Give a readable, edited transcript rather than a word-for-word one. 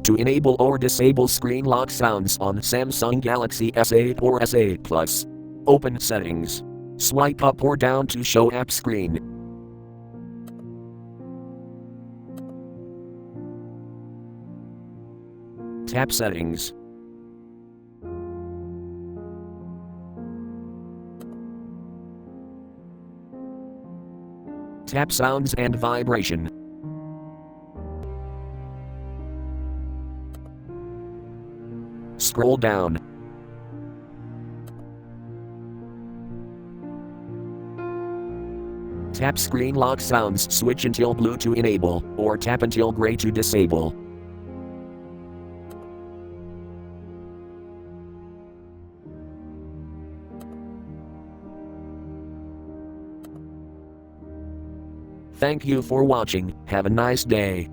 To enable or disable screen lock sounds on Samsung Galaxy S8 or S8 Plus, open Settings. Swipe up or down to show app screen. Tap Settings. Tap Sounds and Vibration. Scroll down. Tap Screen Lock Sounds, switch until blue to enable, or tap until gray to disable. Thank you for watching. Have a nice day.